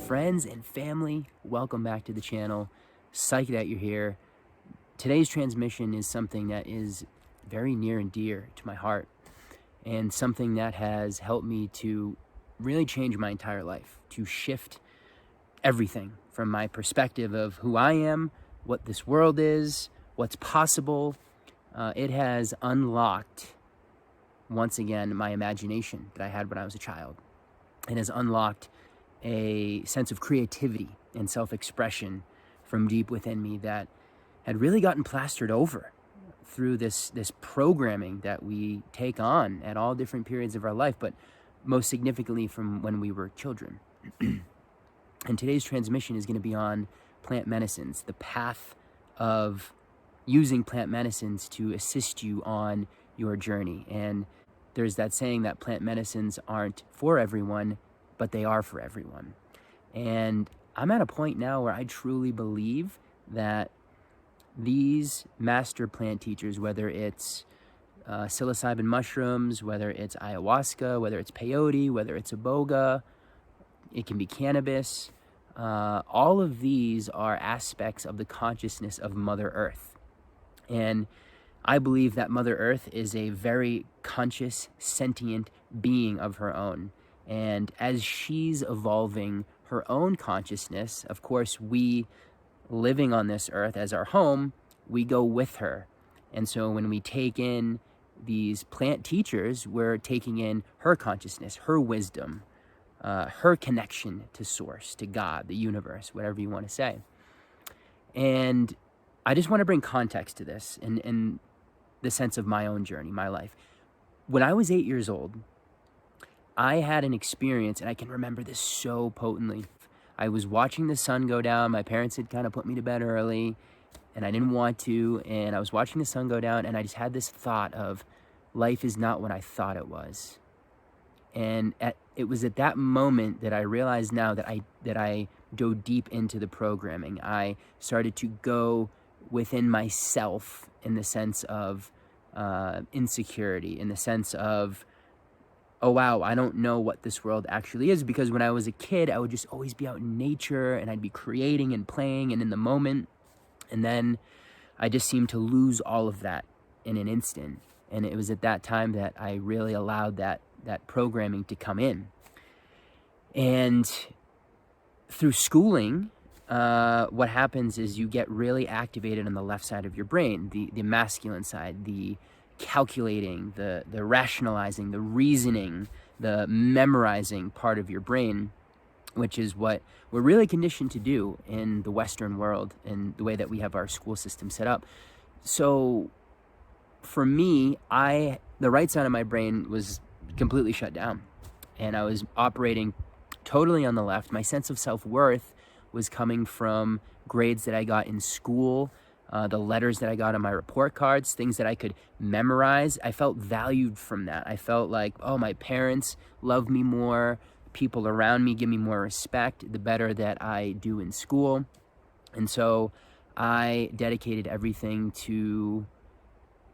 Friends and family, welcome back to the channel. Psyched that you're here. Today's transmission is something that is very near and dear to my heart, and something that has helped me to really change my entire life, to shift everything from my perspective of who I am, what this world is, what's possible. It has unlocked, once again, my imagination that I had when I was a child. It has unlocked a sense of creativity and self-expression from deep within me that had really gotten plastered over through this programming that we take on at all different periods of our life, but most significantly from when we were children. And today's transmission is going to be on plant medicines, the path of using plant medicines to assist you on your journey. And there's that saying that plant medicines aren't for everyone, but they are for everyone. And I'm at a point now where I truly believe that these master plant teachers, whether it's psilocybin mushrooms, whether it's ayahuasca, whether it's peyote, whether it's iboga, it can be cannabis, all of these are aspects of the consciousness of Mother Earth. And I believe that Mother Earth is a very conscious, sentient being of her own. And as she's evolving her own consciousness, of course, we living on this earth as our home, we go with her. And so when we take in these plant teachers, we're taking in her consciousness, her wisdom, her connection to source, to God, the universe, whatever you want to say. And I just want to bring context to this in the sense of my own journey, my life. When I was 8 years old, I had an experience, and I can remember this so potently. I was watching the sun go down. My parents had kind of put me to bed early, and I didn't want to, and I was watching the sun go down, and I just had this thought of, life is not what I thought it was. And it was at that moment that I realized now that I dove deep into the programming. I started to go within myself in the sense of insecurity, in the sense of, oh wow, I don't know what this world actually is. Because when I was a kid, I would just always be out in nature, and I'd be creating and playing and in the moment. And then I just seemed to lose all of that in an instant. And it was at that time that I really allowed that programming to come in. And through schooling, what happens is you get really activated on the left side of your brain, the masculine side, the calculating, the rationalizing, the reasoning, the memorizing part of your brain, which is what we're really conditioned to do in the Western world and the way that we have our school system set up. So for me, the right side of my brain was completely shut down, and I was operating totally on the left. My sense of self-worth was coming from grades that I got in school, the letters that I got on my report cards, things that I could memorize. I felt valued from that. I felt like, oh, my parents love me more, people around me give me more respect the better that I do in school. And so I dedicated everything to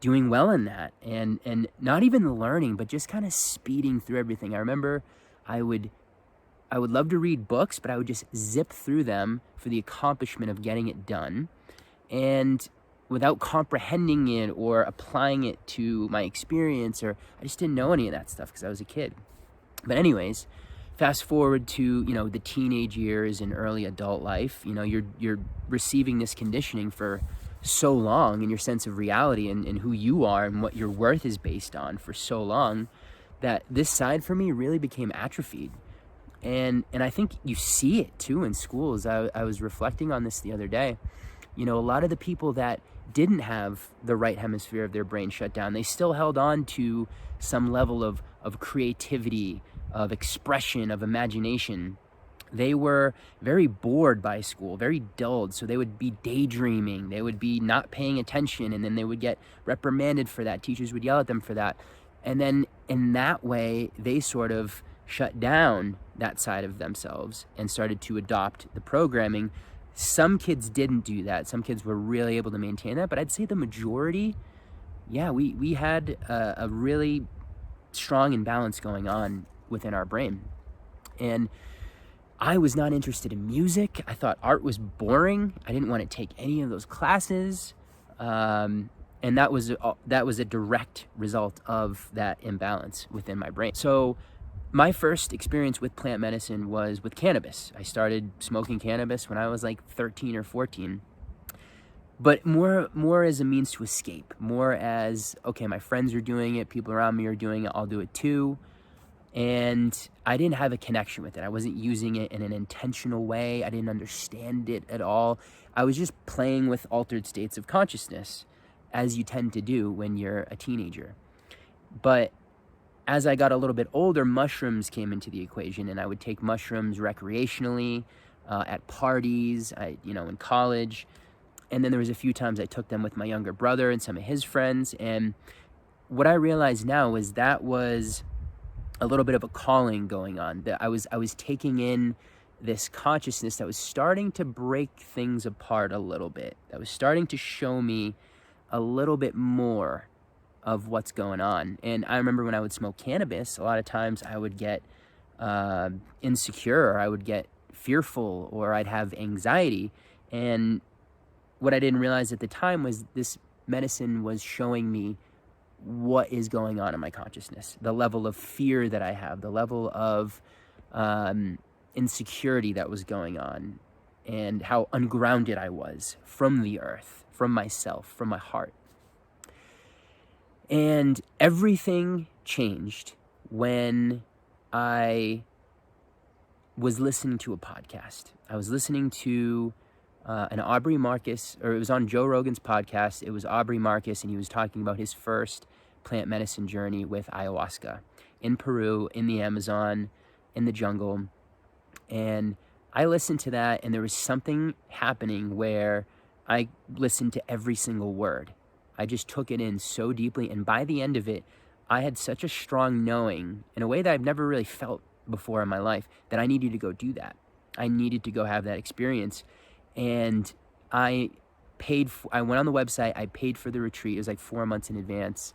doing well in that, and not even learning, but just kind of speeding through everything. I remember I would love to read books, but I would just zip through them for the accomplishment of getting it done, and without comprehending it or applying it to my experience, or I just didn't know any of that stuff because I was a kid. But anyways, fast forward to, the teenage years and early adult life. You're receiving this conditioning for so long, and your sense of reality and who you are and what your worth is based on for so long, that this side for me really became atrophied. And I think you see it too in schools. I was reflecting on this the other day. A lot of the people that didn't have the right hemisphere of their brain shut down, they still held on to some level of creativity, of expression, of imagination. They were very bored by school, very dulled. So they would be daydreaming. They would be not paying attention, and then they would get reprimanded for that. Teachers would yell at them for that. And then in that way, they sort of shut down that side of themselves and started to adopt the programming. Some kids didn't do that. Some kids were really able to maintain that. But I'd say the majority, we had a really strong imbalance going on within our brain. And I was not interested in music. I thought art was boring. I didn't want to take any of those classes. And that was a direct result of that imbalance within my brain. So my first experience with plant medicine was with cannabis. I started smoking cannabis when I was like 13 or 14. But more as a means to escape, more as, okay, my friends are doing it, people around me are doing it, I'll do it too. And I didn't have a connection with it. I wasn't using it in an intentional way. I didn't understand it at all. I was just playing with altered states of consciousness, as you tend to do when you're a teenager. But as I got a little bit older, mushrooms came into the equation, and I would take mushrooms recreationally, at parties, in college. And then there was a few times I took them with my younger brother and some of his friends. And what I realize now is that was a little bit of a calling going on. That I was taking in this consciousness that was starting to break things apart a little bit. That was starting to show me a little bit more of what's going on. And I remember when I would smoke cannabis, a lot of times I would get insecure, or I would get fearful, or I'd have anxiety. And what I didn't realize at the time was this medicine was showing me what is going on in my consciousness, the level of fear that I have, the level of insecurity that was going on, and how ungrounded I was from the earth, from myself, from my heart. And everything changed when I was listening to a podcast. I was listening to an Aubrey Marcus, or it was on Joe Rogan's podcast. It was Aubrey Marcus, and he was talking about his first plant medicine journey with ayahuasca in Peru, in the Amazon, in the jungle. And I listened to that, and there was something happening where I listened to every single word. I just took it in so deeply, and by the end of it, I had such a strong knowing, in a way that I've never really felt before in my life, that I needed to go do that. I needed to go have that experience. And I went on the website, I paid for the retreat. It was like 4 months in advance.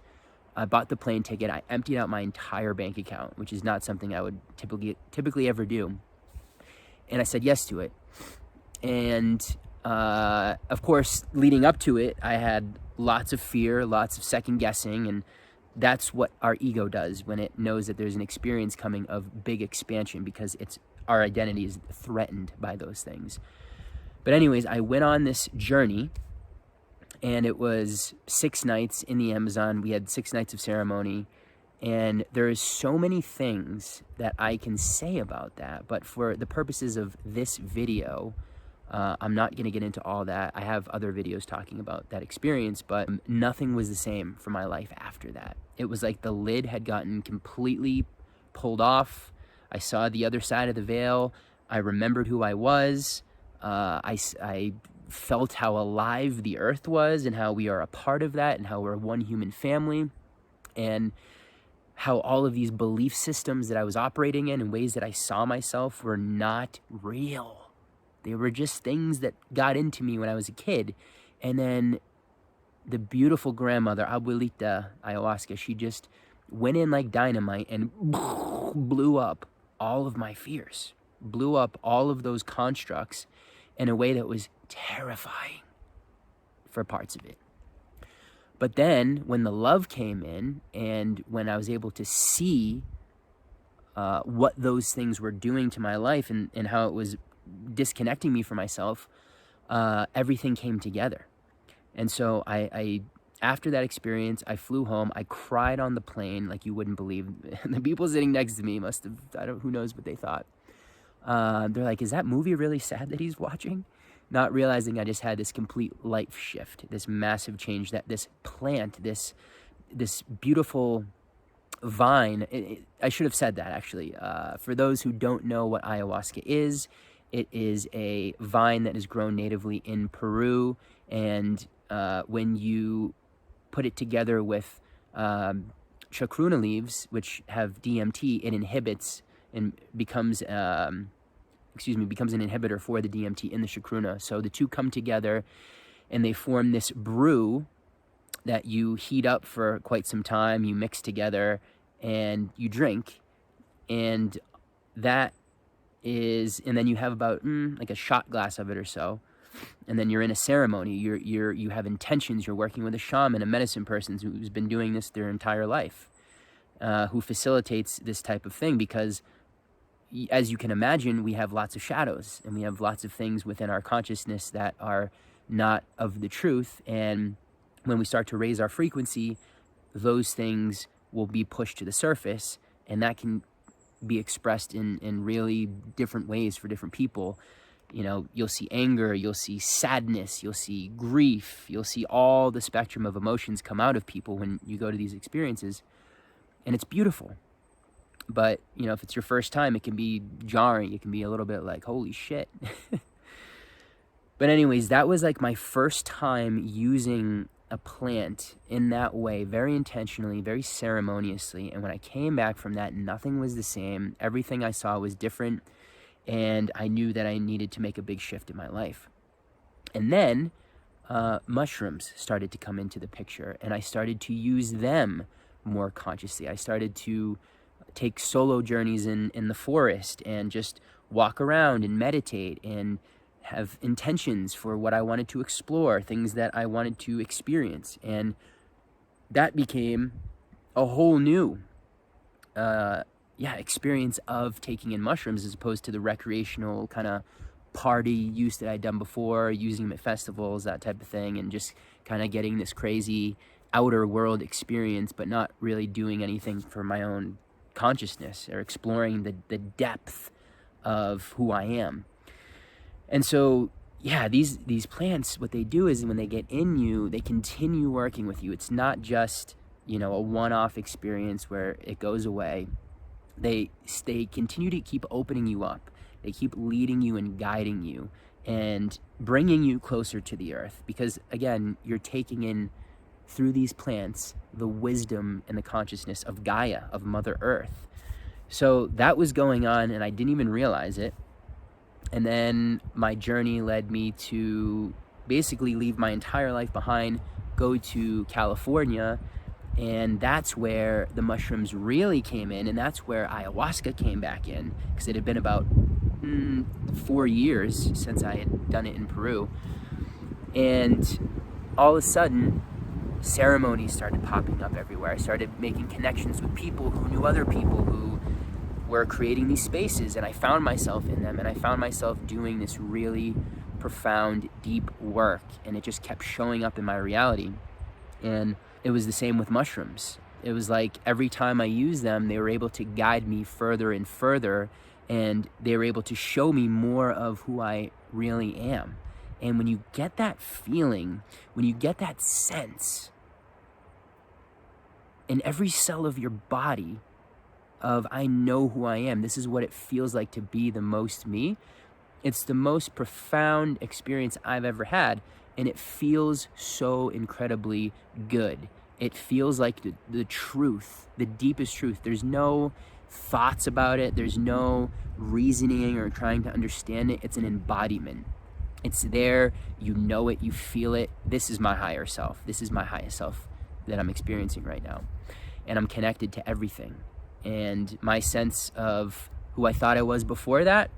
I bought the plane ticket. I emptied out my entire bank account, which is not something I would typically ever do. And I said yes to it. And of course, leading up to it, I had lots of fear, lots of second guessing. And that's what our ego does when it knows that there's an experience coming of big expansion, because our identity is threatened by those things. But anyways, I went on this journey, and it was 6 nights in the Amazon. We had 6 nights of ceremony, and there is so many things that I can say about that. But for the purposes of this video, I'm not going to get into all that. I have other videos talking about that experience, but nothing was the same for my life after that. It was like the lid had gotten completely pulled off. I saw the other side of the veil. I remembered who I was. I felt how alive the earth was, and how we are a part of that, and how we're one human family, and how all of these belief systems that I was operating in ways that I saw myself were not real. They were just things that got into me when I was a kid. And then the beautiful grandmother, Abuelita Ayahuasca, she just went in like dynamite and blew up all of my fears, blew up all of those constructs in a way that was terrifying for parts of it. But then when the love came in, and when I was able to see what those things were doing to my life, and how it was disconnecting me from myself, everything came together. And so I after that experience, I flew home. I cried on the plane like you wouldn't believe. The people sitting next to me must have, who knows what they thought. They're like, is that movie really sad that he's watching? Not realizing I just had this complete life shift, this massive change, that this plant, this beautiful vine, I should have said that actually. For those who don't know what ayahuasca is, it is a vine that is grown natively in Peru. And when you put it together with chacruna leaves, which have DMT, it inhibits and becomes an inhibitor for the DMT in the chacruna. So the two come together, and they form this brew that you heat up for quite some time, you mix together, and you drink. And that and then you have about like a shot glass of it or so, and then you're in a ceremony. You have intentions. You're working with a shaman, a medicine person who's been doing this their entire life, who facilitates this type of thing, because as you can imagine, we have lots of shadows, and we have lots of things within our consciousness that are not of the truth. And when we start to raise our frequency, those things will be pushed to the surface, and that can be expressed in really different ways for different people. You know, you'll see anger, you'll see sadness, you'll see grief, you'll see all the spectrum of emotions come out of people when you go to these experiences, and it's beautiful. But, you know, if it's your first time, it can be jarring. It can be a little bit like, holy shit. But anyways, that was like my first time using a plant in that way, very intentionally, very ceremoniously. And when I came back from that, nothing was the same. Everything I saw was different. And I knew that I needed to make a big shift in my life. And then mushrooms started to come into the picture, and I started to use them more consciously. I started to take solo journeys in the forest and just walk around and meditate and have intentions for what I wanted to explore, things that I wanted to experience. And that became a whole new experience of taking in mushrooms, as opposed to the recreational kind of party use that I'd done before, using them at festivals, that type of thing, and just kind of getting this crazy outer world experience, but not really doing anything for my own consciousness or exploring the depth of who I am. And so, yeah, these plants, what they do is when they get in you, they continue working with you. It's not just, you know, a one-off experience where it goes away. They continue to keep opening you up. They keep leading you and guiding you and bringing you closer to the earth, because again, you're taking in through these plants the wisdom and the consciousness of Gaia, of Mother Earth. So that was going on, and I didn't even realize it. And then my journey led me to basically leave my entire life behind, go to California, and that's where the mushrooms really came in, and that's where ayahuasca came back in, because it had been about 4 years since I had done it in Peru. And all of a sudden, ceremonies started popping up everywhere. I started making connections with people who knew other people who were creating these spaces, and I found myself in them, and I found myself doing this really profound, deep work, and it just kept showing up in my reality. And it was the same with mushrooms. It was like every time I used them, they were able to guide me further and further, and they were able to show me more of who I really am. And when you get that feeling, when you get that sense in every cell of your body of, I know who I am, this is what it feels like to be the most me, it's the most profound experience I've ever had, and it feels so incredibly good. It feels like the truth, the deepest truth. There's no thoughts about it. There's no reasoning or trying to understand it. It's an embodiment. It's there, you know it, you feel it. This is my higher self. This is my highest self that I'm experiencing right now. And I'm connected to everything. And my sense of who I thought I was before that,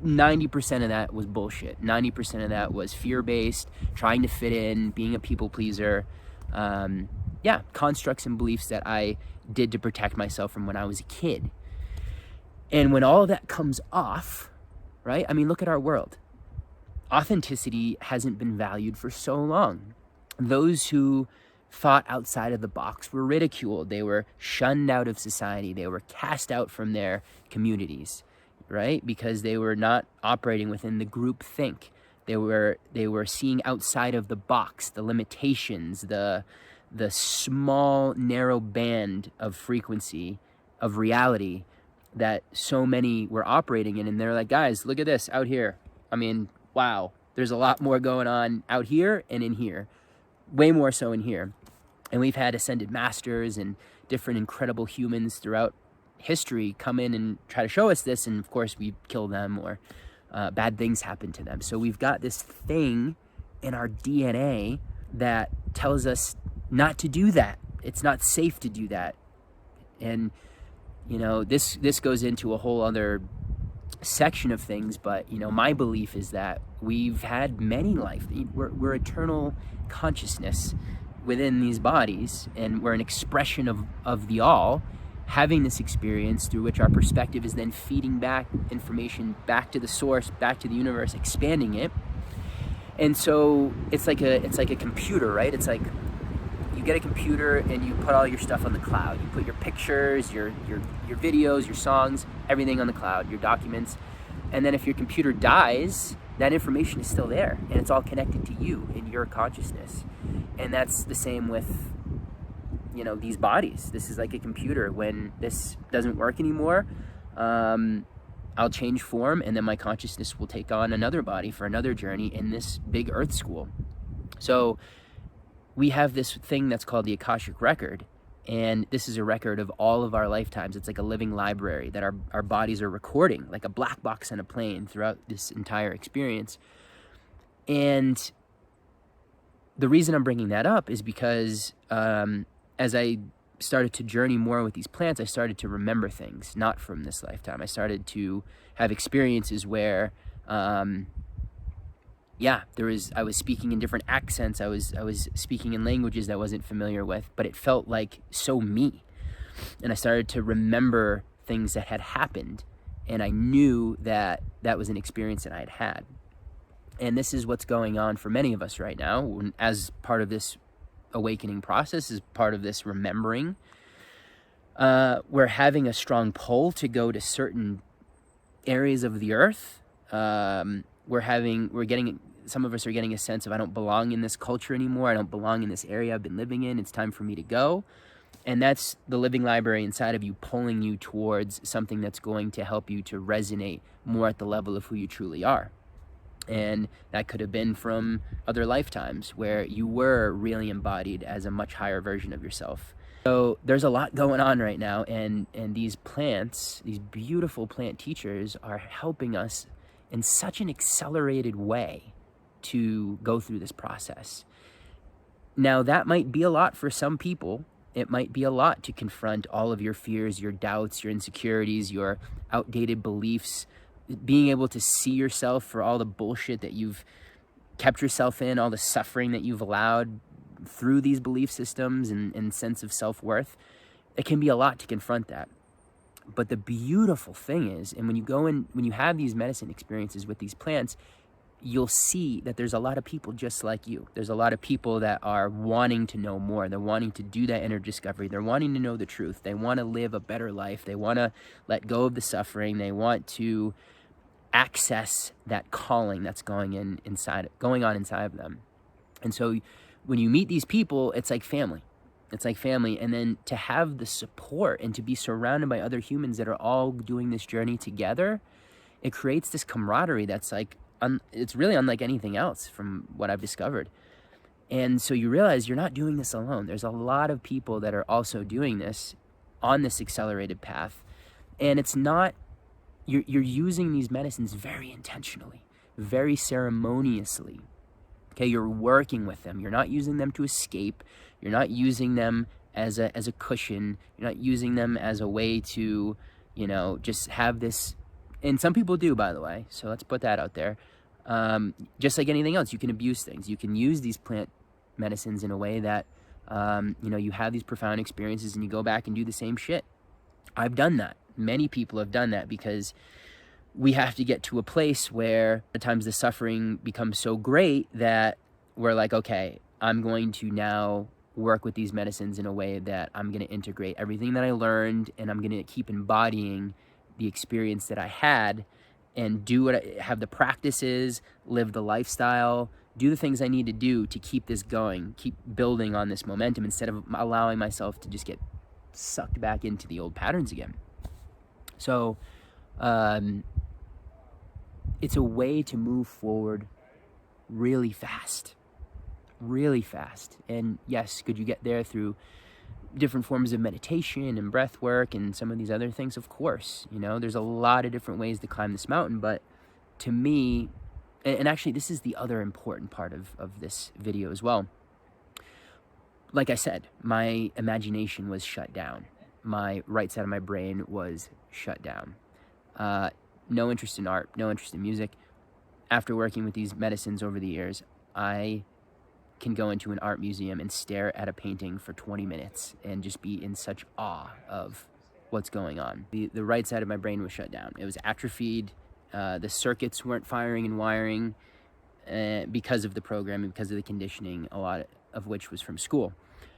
90% of that was bullshit. 90% of that was fear-based, trying to fit in, being a people pleaser. Constructs and beliefs that I did to protect myself from when I was a kid. And when all of that comes off, right? I mean, look at our world. Authenticity hasn't been valued for so long. Those who thought outside of the box were ridiculed. They were shunned out of society. They were cast out from their communities, right? Because they were not operating within the group think. They were seeing outside of the box, the limitations, the small, narrow band of frequency, of reality that so many were operating in. And they're like, guys, look at this out here. I mean, wow, there's a lot more going on out here and in here. Way more so in here. And we've had ascended masters and different incredible humans throughout history come in and try to show us this, and of course we kill them, or bad things happen to them. So we've got this thing in our DNA that tells us not to do that. It's not safe to do that. And you know, this goes into a whole other section of things, but my belief is that we've had many life. We're eternal consciousness within these bodies, and we're an expression of the all, having this experience through which our perspective is then feeding back information back to the source, back to the universe, expanding it. And so it's like a computer, right? It's like you get a computer and you put all your stuff on the cloud. You put your pictures, your videos, your songs, everything on the cloud, your documents. And then if your computer dies, that information is still there, and it's all connected to you in your consciousness. And that's the same with these bodies. This is like a computer. When this doesn't work anymore, I'll change form, and then my consciousness will take on another body for another journey in this big earth school. So we have this thing that's called the Akashic Record, and this is a record of all of our lifetimes. It's like a living library that our bodies are recording, like a black box on a plane, throughout this entire experience. And the reason I'm bringing that up is because as I started to journey more with these plants, I started to remember things not from this lifetime. I started to have experiences where I was speaking in different accents. I was speaking in languages that I wasn't familiar with, but it felt like so me. And I started to remember things that had happened, and I knew that that was an experience that I had had. And this is what's going on for many of us right now as part of this awakening process, as part of this remembering. We're having a strong pull to go to certain areas of the earth. Some of us are getting a sense of, I don't belong in this culture anymore. I don't belong in this area I've been living in. It's time for me to go. And that's the living library inside of you pulling you towards something that's going to help you to resonate more at the level of who you truly are. And that could have been from other lifetimes where you were really embodied as a much higher version of yourself. So there's a lot going on right now, and these plants, these beautiful plant teachers, are helping us in such an accelerated way to go through this process. Now, that might be a lot for some people. It might be a lot to confront all of your fears, your doubts, your insecurities, your outdated beliefs, being able to see yourself for all the bullshit that you've kept yourself in, all the suffering that you've allowed through these belief systems and sense of self-worth. It can be a lot to confront that. But the beautiful thing is, and when you have these medicine experiences with these plants, you'll see that there's a lot of people just like you. There's a lot of people that are wanting to know more. They're wanting to do that inner discovery. They're wanting to know the truth. They want to live a better life. They want to let go of the suffering. They want to access that calling that's going on inside of them. And so when you meet these people, it's like family. It's like family. And then to have the support and to be surrounded by other humans that are all doing this journey together, it creates this camaraderie that's like, it's really unlike anything else from what I've discovered. And so you realize you're not doing this alone. There's a lot of people that are also doing this on this accelerated path. And it's not, you're using these medicines very intentionally, very ceremoniously. Okay, you're working with them. You're not using them to escape. You're not using them as a cushion. You're not using them as a way to, just have this. And some people do, by the way. So let's put that out there. Just like anything else, you can abuse things. You can use these plant medicines in a way that, you have these profound experiences and you go back and do the same shit. I've done that. Many people have done that because we have to get to a place where at times the suffering becomes so great that we're like, okay, I'm going to now work with these medicines in a way that I'm going to integrate everything that I learned, and I'm going to keep embodying the experience that I had and have the practices, live the lifestyle, do the things I need to do to keep this going, keep building on this momentum instead of allowing myself to just get sucked back into the old patterns again. So it's a way to move forward really fast. And yes, could you get there through different forms of meditation and breath work and some of these other things? Of course, there's a lot of different ways to climb this mountain. But to me, and actually this is the other important part of this video as well. Like I said, my imagination was shut down. My right side of my brain was shut down. no interest in art, no interest in music. After working with these medicines over the years, I can go into an art museum and stare at a painting for 20 minutes and just be in such awe of what's going on. The right side of my brain was shut down. It was atrophied. The circuits weren't firing and wiring because of the programming, because of the conditioning, a lot of which was from school.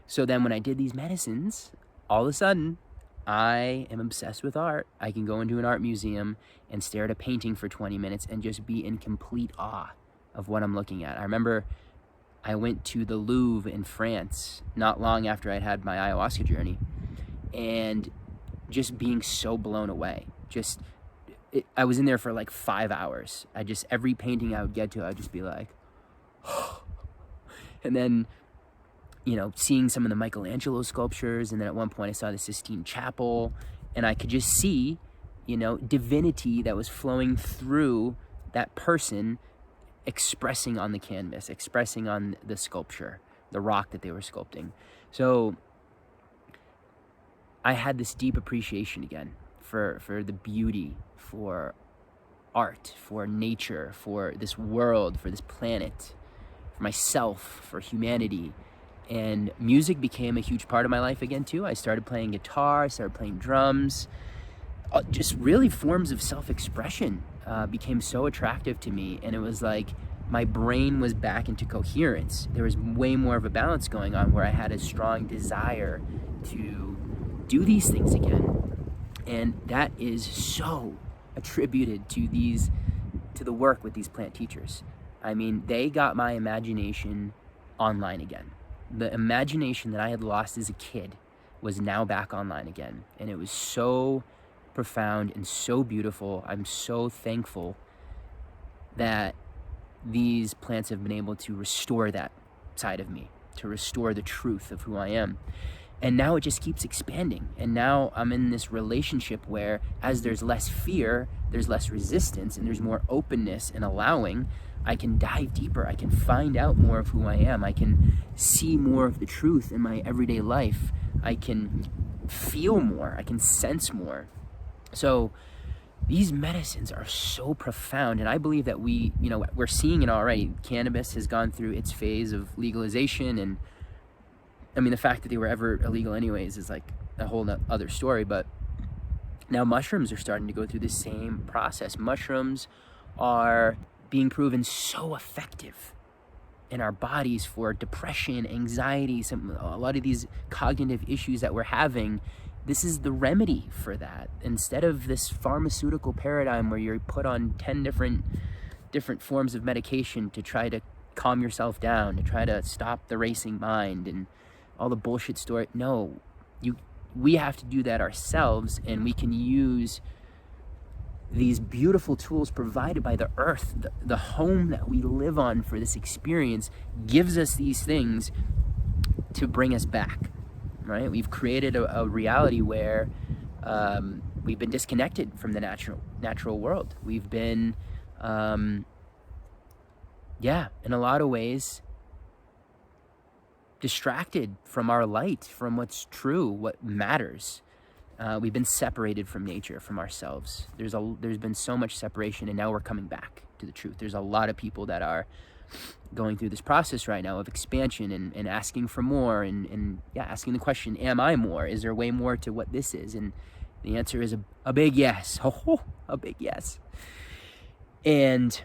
So then when I did these medicines, all of a sudden, I am obsessed with art. I can go into an art museum and stare at a painting for 20 minutes and just be in complete awe of what I'm looking at. I remember I went to the Louvre in France not long after I'd had my ayahuasca journey, and just being so blown away. I was in there for like 5 hours. Every painting I would get to, I'd just be like, and then, seeing some of the Michelangelo sculptures, and then at one point I saw the Sistine Chapel, and I could just see, divinity that was flowing through that person, expressing on the canvas, expressing on the sculpture, the rock that they were sculpting. So I had this deep appreciation again for the beauty, for art, for nature, for this world, for this planet, for myself, for humanity. And music became a huge part of my life again too. I started playing guitar, I started playing drums. Just really forms of self-expression became so attractive to me, and it was like my brain was back into coherence. There was way more of a balance going on, where I had a strong desire to do these things again. And that is so attributed to the work with these plant teachers. I mean, they got my imagination online again. The imagination that I had lost as a kid was now back online again, and it was so profound and so beautiful. I'm so thankful that these plants have been able to restore that side of me, to restore the truth of who I am. And now it just keeps expanding. And now I'm in this relationship where, as there's less fear, there's less resistance, and there's more openness and allowing, I can dive deeper. I can find out more of who I am. I can see more of the truth in my everyday life. I can feel more. I can sense more. So these medicines are so profound, and I believe that we're seeing it already. Cannabis has gone through its phase of legalization, and I mean, the fact that they were ever illegal anyways is like a whole other story, but now mushrooms are starting to go through the same process. Mushrooms are being proven so effective in our bodies for depression, anxiety, a lot of these cognitive issues that we're having. This is the remedy for that. Instead of this pharmaceutical paradigm where you're put on 10 different forms of medication to try to calm yourself down, to try to stop the racing mind and all the bullshit story. No, we have to do that ourselves, and we can use these beautiful tools provided by the earth. The home that we live on for this experience gives us these things to bring us back. Right? We've created a reality where we've been disconnected from the natural world. We've been, in a lot of ways, distracted from our light, from what's true, what matters. We've been separated from nature, from ourselves. There's been so much separation, and now we're coming back to the truth. There's a lot of people that are going through this process right now of expansion and asking for more and asking the question, am I more? Is there way more to what this is? And the answer is a big yes. A big yes. And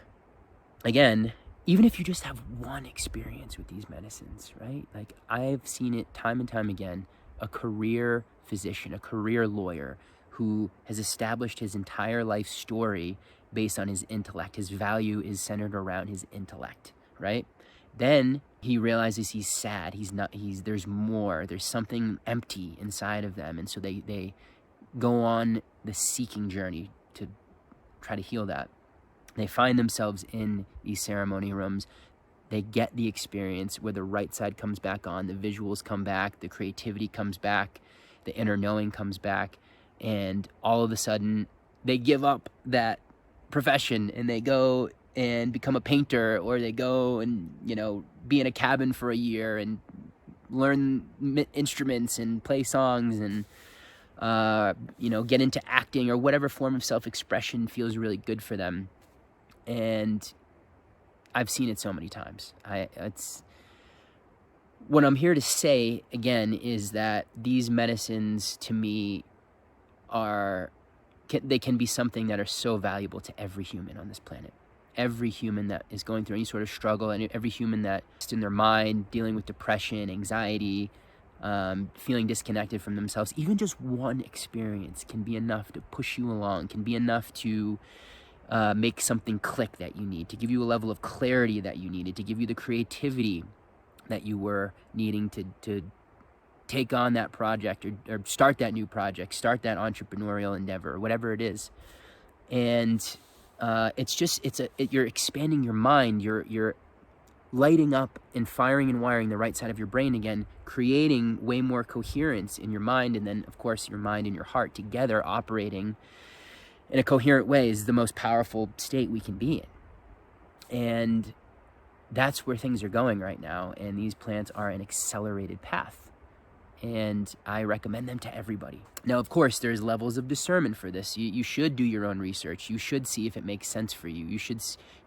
again, even if you just have one experience with these medicines, right? Like, I've seen it time and time again, a career physician, a career lawyer who has established his entire life story based on his intellect. His value is centered around his intellect, right? Then he realizes he's sad. There's more. There's something empty inside of them. And so they go on the seeking journey to try to heal that. They find themselves in these ceremony rooms. They get the experience where the right side comes back on, the visuals come back, the creativity comes back, the inner knowing comes back, and all of a sudden they give up that profession and they go and become a painter, or they go and, be in a cabin for a year and learn instruments and play songs. And get into acting or whatever form of self-expression feels really good for them. And I've seen it so many times. What I'm here to say, again, is that these medicines, to me, they can be something that are so valuable to every human on this planet. Every human that is going through any sort of struggle, and every human that's in their mind, dealing with depression, anxiety, feeling disconnected from themselves. Even just one experience can be enough to push you along, can be enough to make something click that you need, to give you a level of clarity that you needed, to give you the creativity that you were needing to take on that project or start that new project, start that entrepreneurial endeavor, or whatever it is. And you're expanding your mind, you're lighting up and firing and wiring the right side of your brain again, creating way more coherence in your mind, and then of course your mind and your heart together operating in a coherent way is the most powerful state we can be in. And that's where things are going right now, and these plants are an accelerated path. And I recommend them to everybody. Now, of course, there's levels of discernment for this. You should do your own research. You should see if it makes sense for you. You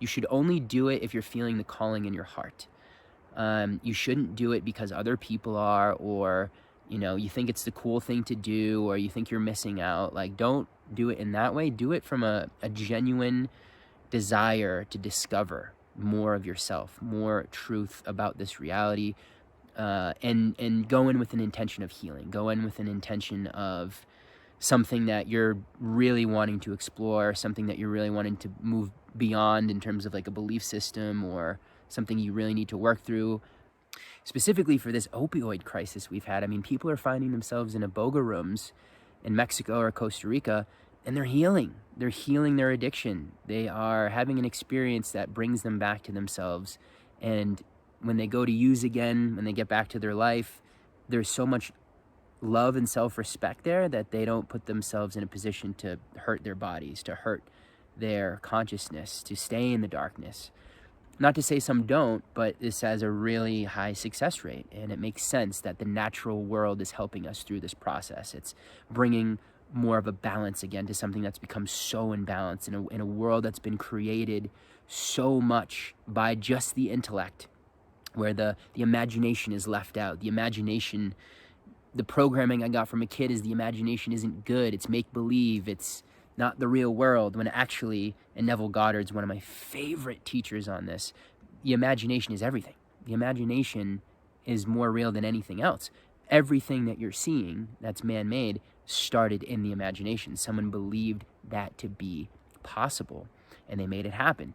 should only do it if you're feeling the calling in your heart. You shouldn't do it because other people are, or you think it's the cool thing to do, or you think you're missing out. Like, don't do it in that way. Do it from a genuine desire to discover more of yourself, more truth about this reality. And go in with an intention of healing. Go in with an intention of something that you're really wanting to explore, something that you're really wanting to move beyond in terms of like a belief system, or something you really need to work through. Specifically for this opioid crisis we've had, I mean, people are finding themselves in iboga rooms in Mexico or Costa Rica, and they're healing. They're healing their addiction. They are having an experience that brings them back to themselves. And when they go to use again, when they get back to their life, there's so much love and self-respect there that they don't put themselves in a position to hurt their bodies, to hurt their consciousness, to stay in the darkness. Not to say some don't, but this has a really high success rate, and it makes sense that the natural world is helping us through this process. It's bringing more of a balance again to something that's become so imbalanced in a world that's been created so much by just the intellect, where the imagination is left out. The programming I got from a kid is the imagination isn't good. It's make-believe. It's not the real world. When actually, and Neville Goddard's one of my favorite teachers on this, the imagination is everything. The imagination is more real than anything else. Everything that you're seeing that's man-made started in the imagination. Someone believed that to be possible, and they made it happen.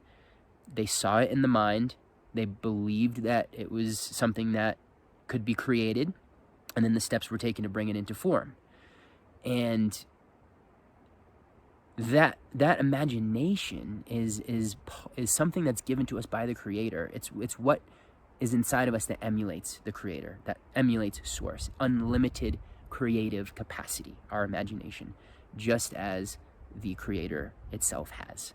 They saw it in the mind. They believed that it was something that could be created, and then the steps were taken to bring it into form. And that imagination is something that's given to us by the Creator. It's what is inside of us that emulates the Creator, that emulates Source. Unlimited creative capacity, our imagination, just as the Creator itself has.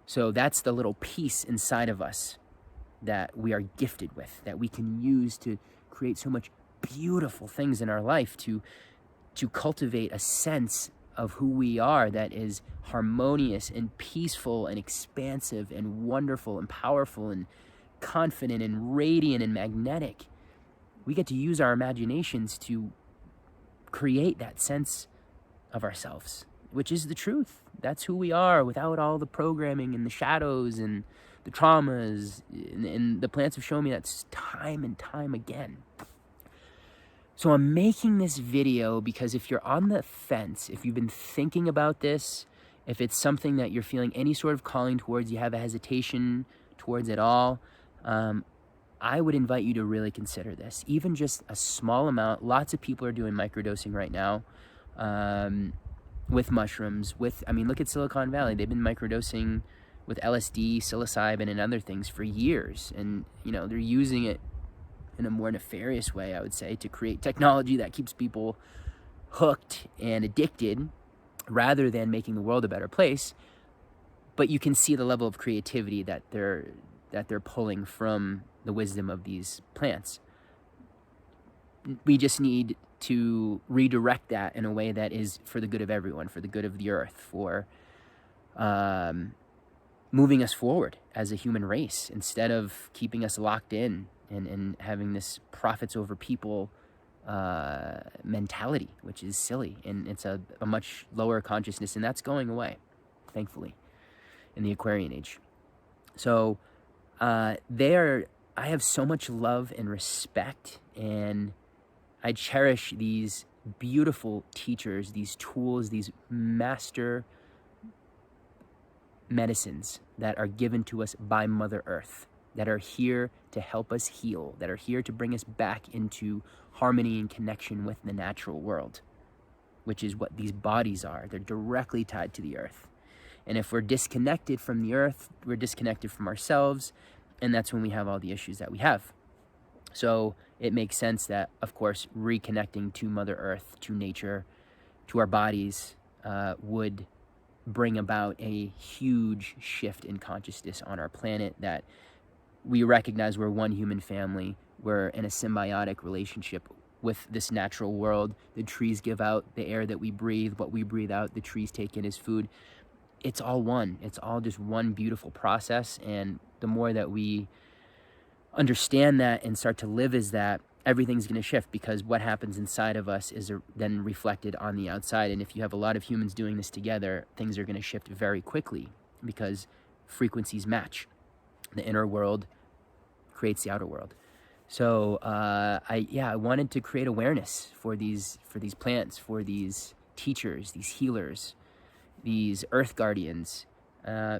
So that's the little piece inside of us that we are gifted with, that we can use to create so much beautiful things in our life, to cultivate a sense of who we are that is harmonious and peaceful and expansive and wonderful and powerful and confident and radiant and magnetic. We get to use our imaginations to create that sense of ourselves, which is the truth. That's who we are, without all the programming and the shadows and the traumas, and the plants have shown me that's time and time again. So I'm making this video because if you're on the fence, if you've been thinking about this, if it's something that you're feeling any sort of calling towards, you have a hesitation towards it all, I would invite you to really consider this. Even just a small amount. Lots of people are doing microdosing right now with mushrooms. Look at Silicon Valley. They've been microdosing with LSD, psilocybin, and other things for years. And, they're using it in a more nefarious way, I would say, to create technology that keeps people hooked and addicted rather than making the world a better place. But you can see the level of creativity that they're pulling from the wisdom of these plants. We just need to redirect that in a way that is for the good of everyone, for the good of the earth, for moving us forward as a human race, instead of keeping us locked in and having this profits over people mentality, which is silly. And it's a much lower consciousness, and that's going away, thankfully, in the Aquarian age. So I have so much love and respect, and I cherish these beautiful teachers, these tools, these master medicines that are given to us by Mother Earth, that are here to help us heal, that are here to bring us back into harmony and connection with the natural world, which is what these bodies are. They're directly tied to the earth. And if we're disconnected from the earth, we're disconnected from ourselves, and that's when we have all the issues that we have. So it makes sense that, of course, reconnecting to Mother Earth, to nature, to our bodies, would bring about a huge shift in consciousness on our planet, that we recognize we're one human family. We're in a symbiotic relationship with this natural world. The trees give out the air that we breathe. What we breathe out, the trees take in as food. It's all one. It's all just one beautiful process. And the more that we understand that and start to live as that, everything's going to shift, because what happens inside of us is then reflected on the outside. And if you have a lot of humans doing this together, things are going to shift very quickly, because frequencies match. The inner world creates the outer world. So I wanted to create awareness for these plants, for these teachers, these healers, these earth guardians,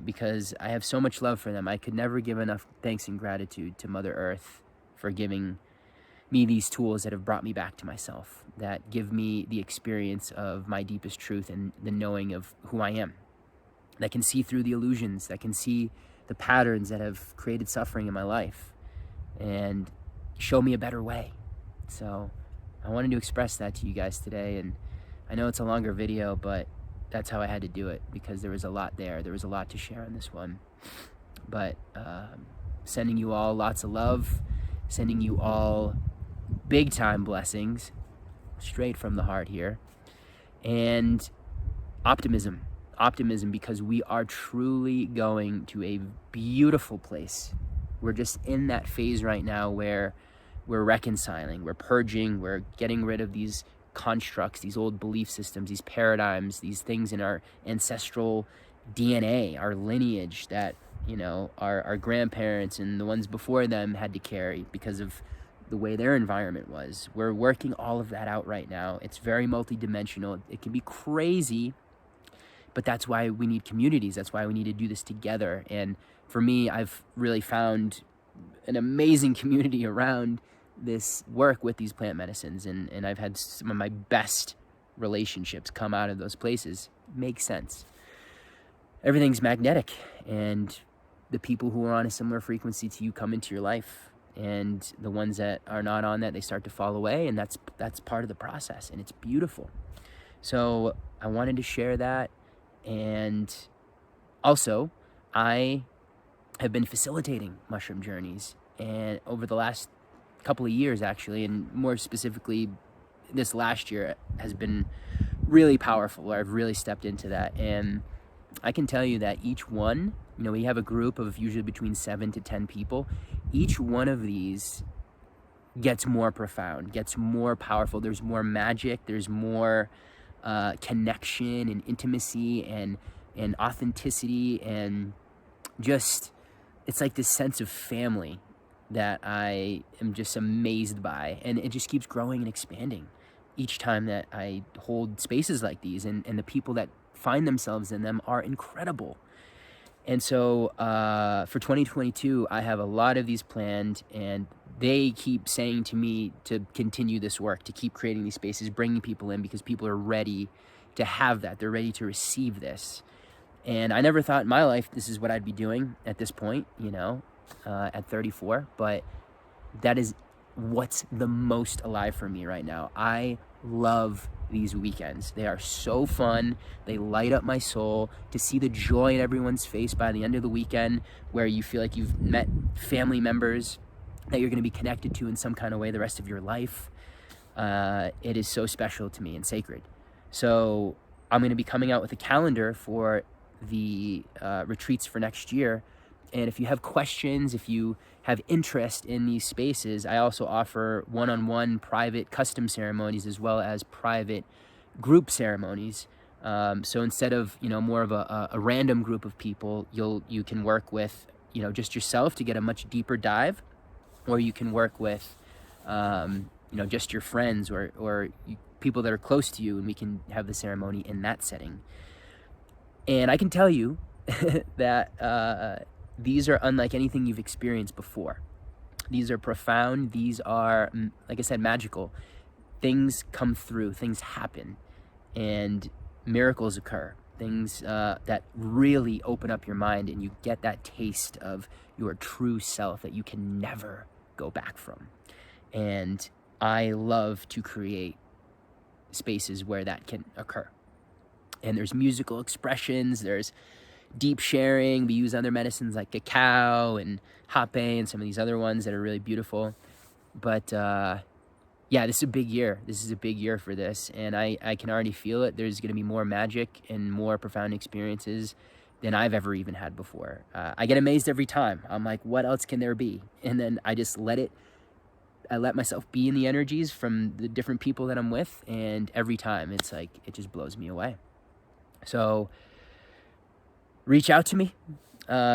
because I have so much love for them. I could never give enough thanks and gratitude to Mother Earth for giving me these tools that have brought me back to myself, that give me the experience of my deepest truth and the knowing of who I am, that can see through the illusions, that can see the patterns that have created suffering in my life and show me a better way. So I wanted to express that to you guys today. And I know it's a longer video, but that's how I had to do it, because there was a lot there. There was a lot to share on this one. But sending you all lots of love, sending you all big time blessings straight from the heart here, and optimism, because we are truly going to a beautiful place. We're just in that phase right now where we're reconciling, we're purging, we're getting rid of these constructs, these old belief systems, these paradigms, these things in our ancestral DNA, our lineage that, our grandparents and the ones before them had to carry because of the way their environment was. We're working all of that out right now. It's very multidimensional. It can be crazy, but that's why we need communities. That's why we need to do this together. And for me, I've really found an amazing community around this work with these plant medicines, and I've had some of my best relationships come out of those places. Makes sense. Everything's magnetic, and the people who are on a similar frequency to you come into your life, and the ones that are not on that, they start to fall away, and that's part of the process, and it's beautiful. So I wanted to share that. And also, I have been facilitating mushroom journeys, and over the last couple of years, actually, and more specifically this last year, has been really powerful, where I've really stepped into that. And I can tell you that each one, we have a group of usually between 7 to 10 people. Each one of these gets more profound, gets more powerful. There's more magic, there's more connection and intimacy and authenticity, and just, it's like this sense of family that I am just amazed by, and it just keeps growing and expanding each time that I hold spaces like these, and the people that find themselves in them are incredible. And so for 2022, I have a lot of these planned, and they keep saying to me to continue this work, to keep creating these spaces, bringing people in, because people are ready to have that. They're ready to receive this. And I never thought in my life this is what I'd be doing at this point, at 34. But that is what's the most alive for me right now. I love these weekends. They are so fun. They light up my soul. To see the joy in everyone's face by the end of the weekend, where you feel like you've met family members that you're going to be connected to in some kind of way the rest of your life. it is so special to me and sacred. So I'm going to be coming out with a calendar for the retreats for next year. And if you have questions, if you have interest in these spaces, I also offer one-on-one private custom ceremonies as well as private group ceremonies. So instead of, more of a random group of people, you can work with, just yourself to get a much deeper dive, or you can work with, just your friends or people that are close to you, and we can have the ceremony in that setting. And I can tell you that these are unlike anything you've experienced before. These are profound. These are, like I said, magical. Things come through, things happen, and miracles occur. Things that really open up your mind, and you get that taste of your true self that you can never go back from. And I love to create spaces where that can occur. And there's musical expressions, there's deep sharing. We use other medicines like cacao and hape and some of these other ones that are really beautiful. But this is a big year. This is a big year for this. And I can already feel it. There's going to be more magic and more profound experiences than I've ever even had before. I get amazed every time. I'm like, what else can there be? And then I just I let myself be in the energies from the different people that I'm with. And every time it's like, it just blows me away. So reach out to me,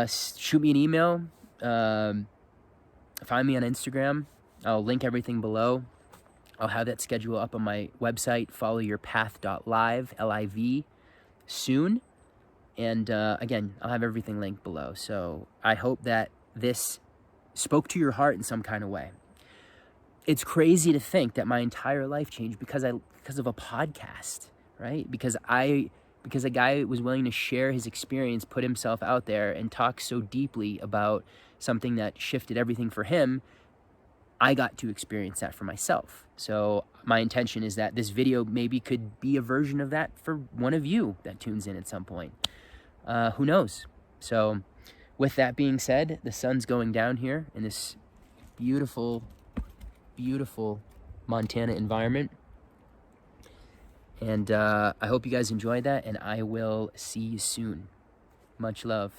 shoot me an email, find me on Instagram. I'll link everything below. I'll have that schedule up on my website, followyourpath.live, L-I-V, soon. And again, I'll have everything linked below. So I hope that this spoke to your heart in some kind of way. It's crazy to think that my entire life changed because of a podcast, right? Because a guy was willing to share his experience, put himself out there, and talk so deeply about something that shifted everything for him. I got to experience that for myself. So my intention is that this video maybe could be a version of that for one of you that tunes in at some point. Who knows? So with that being said, the sun's going down here in this beautiful, beautiful Montana environment. And I hope you guys enjoyed that, and I will see you soon. Much love.